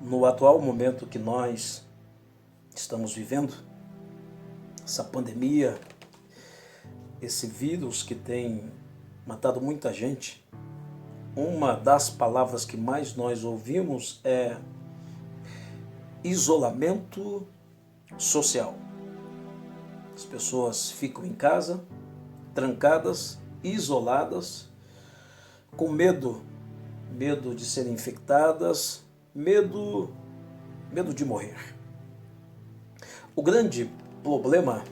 No atual momento que nós estamos vivendo, essa pandemia, esse vírus que tem matado muita gente, uma das palavras que mais nós ouvimos é isolamento social. As pessoas ficam em casa, trancadas, isoladas, com medo de serem infectadas, medo de morrer. O grande problema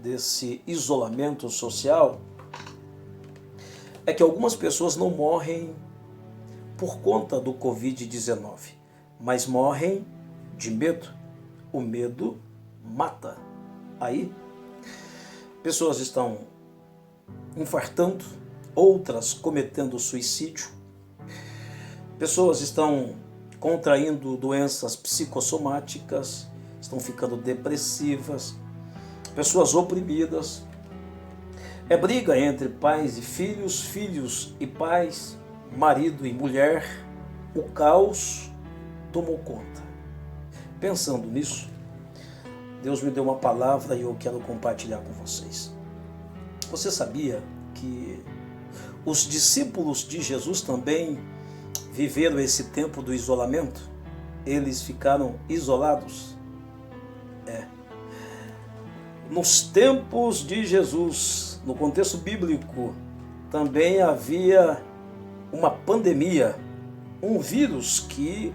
desse isolamento social é que algumas pessoas não morrem por conta do Covid-19, mas morrem de medo. O medo mata. Aí, pessoas estão infartando, outras cometendo suicídio, pessoas estão contraindo doenças psicossomáticas, estão ficando depressivas, pessoas oprimidas. É briga entre pais e filhos, filhos e pais, marido e mulher. O caos tomou conta. Pensando nisso, Deus me deu uma palavra e eu quero compartilhar com vocês. Você sabia que os discípulos de Jesus também viveram esse tempo do isolamento? Eles ficaram isolados? Nos tempos de Jesus, no contexto bíblico, também havia uma pandemia, um vírus que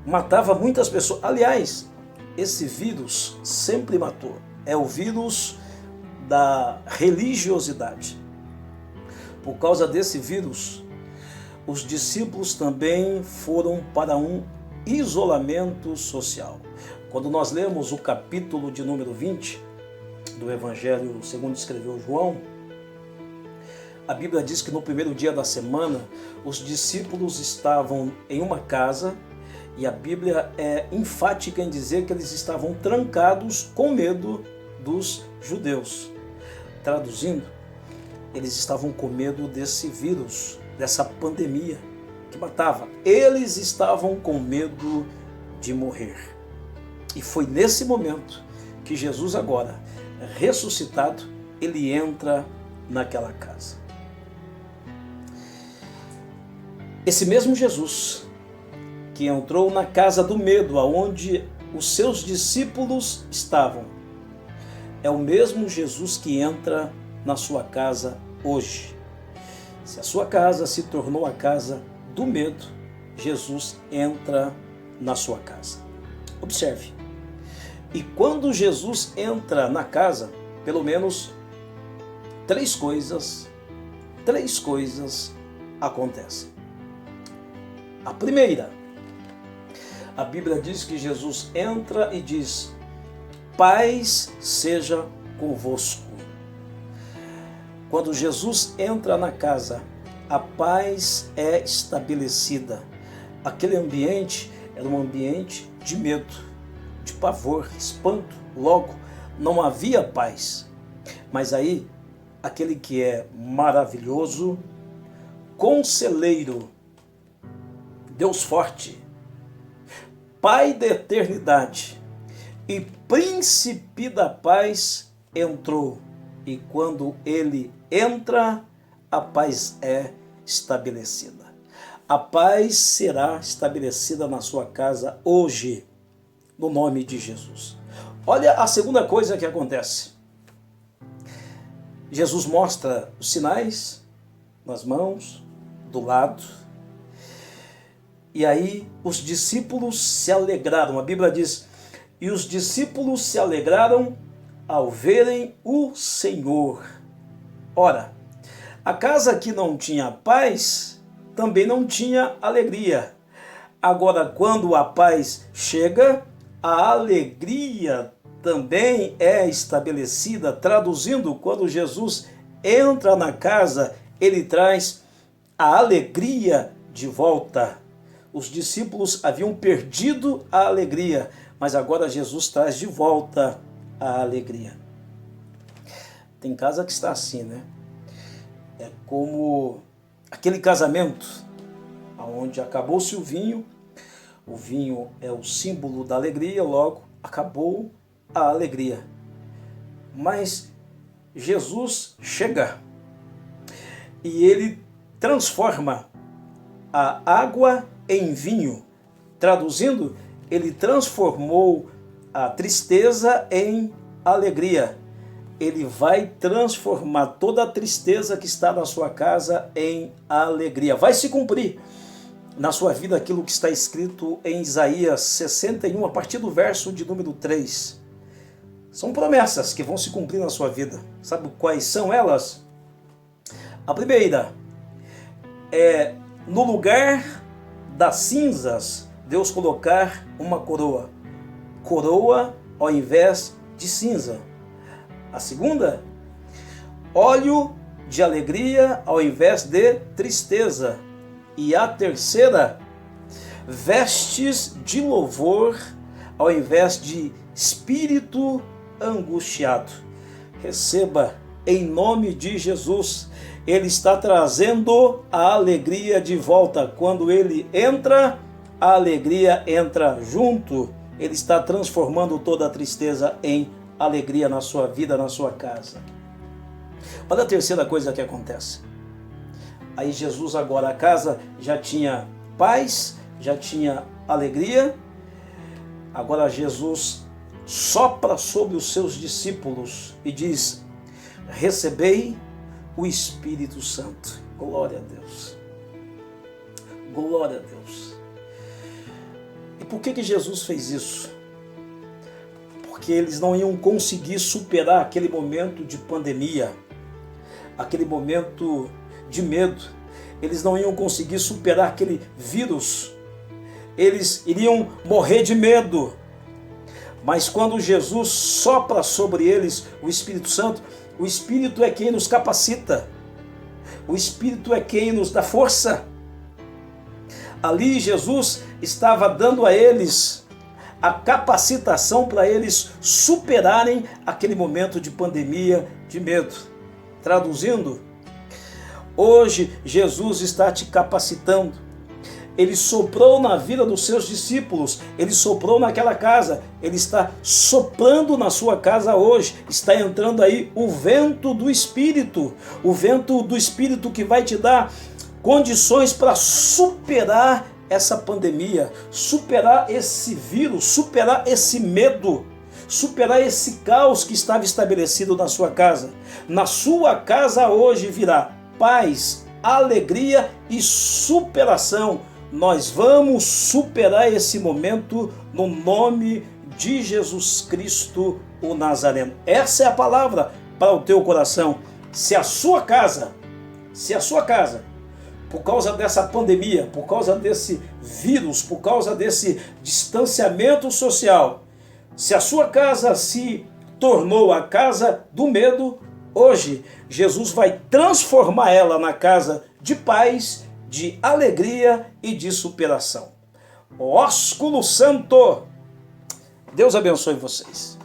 matava muitas pessoas. Aliás, esse vírus sempre matou. É o vírus da religiosidade. Por causa desse vírus, os discípulos também foram para um isolamento social. Quando nós lemos o capítulo de número 20 do Evangelho segundo escreveu João, a Bíblia diz que no primeiro dia da semana, os discípulos estavam em uma casa e a Bíblia é enfática em dizer que eles estavam trancados com medo dos judeus. Traduzindo, eles estavam com medo desse vírus, dessa pandemia que matava. Eles estavam com medo de morrer. E foi nesse momento que Jesus agora, ressuscitado, ele entra naquela casa. Esse mesmo Jesus que entrou na casa do medo, aonde os seus discípulos estavam, é o mesmo Jesus que entra na sua casa hoje. Se a sua casa se tornou a casa do medo, Jesus entra na sua casa. Observe. E quando Jesus entra na casa, pelo menos três coisas acontecem. A primeira, a Bíblia diz que Jesus entra e diz: paz seja convosco. Quando Jesus entra na casa, a paz é estabelecida. Aquele ambiente era um ambiente de medo, de pavor, espanto. Logo, não havia paz. Mas aí, aquele que é maravilhoso, conselheiro, Deus forte, Pai da eternidade e príncipe da paz entrou. E quando ele entra, a paz é estabelecida. A paz será estabelecida na sua casa hoje, no nome de Jesus. Olha a segunda coisa que acontece. Jesus mostra os sinais nas mãos, do lado. E aí os discípulos se alegraram. A Bíblia diz: e os discípulos se alegraram ao verem o Senhor. Ora, a casa que não tinha paz também não tinha alegria. Agora, quando a paz chega, a alegria também é estabelecida. Traduzindo, quando Jesus entra na casa, ele traz a alegria de volta. Os discípulos haviam perdido a alegria, mas agora Jesus traz de volta a alegria. Tem casa que está assim, né? como aquele casamento onde acabou-se o vinho O vinho é o símbolo da alegria, logo acabou a alegria. Mas Jesus chega e ele transforma a água em vinho. Traduzindo, ele transformou a tristeza em alegria. Ele vai transformar toda a tristeza que está na sua casa em alegria. Vai se cumprir na sua vida aquilo que está escrito em Isaías 61, a partir do verso de número 3. São promessas que vão se cumprir na sua vida. Sabe quais são elas? A primeira é, no lugar das cinzas, Deus colocar uma coroa. Coroa ao invés de cinza. A segunda, óleo de alegria ao invés de tristeza. E a terceira, vestes de louvor ao invés de espírito angustiado. Receba em nome de Jesus. Ele está trazendo a alegria de volta. Quando ele entra, a alegria entra junto. Ele está transformando toda a tristeza em alegria na sua vida, na sua casa. Olha a terceira coisa que acontece. Aí Jesus agora, a casa já tinha paz, já tinha alegria. Agora Jesus sopra sobre os seus discípulos e diz: recebei o Espírito Santo. Glória a Deus. Glória a Deus. E por que Jesus fez isso? Porque eles não iam conseguir superar aquele momento de pandemia, aquele momento de medo. Eles não iam conseguir superar aquele vírus. Eles iriam morrer de medo. Mas quando Jesus sopra sobre eles o Espírito Santo, o Espírito é quem nos capacita. O Espírito é quem nos dá força. Ali Jesus estava dando a eles a capacitação para eles superarem aquele momento de pandemia, de medo. Traduzindo, hoje Jesus está te capacitando. Ele soprou na vida dos seus discípulos, ele soprou naquela casa, ele está soprando na sua casa hoje. Está entrando aí o vento do Espírito que vai te dar condições para superar essa pandemia, superar esse vírus, superar esse medo, superar esse caos que estava estabelecido na sua casa. Na sua casa hoje virá paz, alegria e superação. Nós vamos superar esse momento no nome de Jesus Cristo, o Nazareno. Essa é a palavra para o teu coração. Se a sua casa, por causa dessa pandemia, por causa desse vírus, por causa desse distanciamento social, se a sua casa se tornou a casa do medo, hoje Jesus vai transformar ela na casa de paz, de alegria e de superação. Ósculo Santo, Deus abençoe vocês.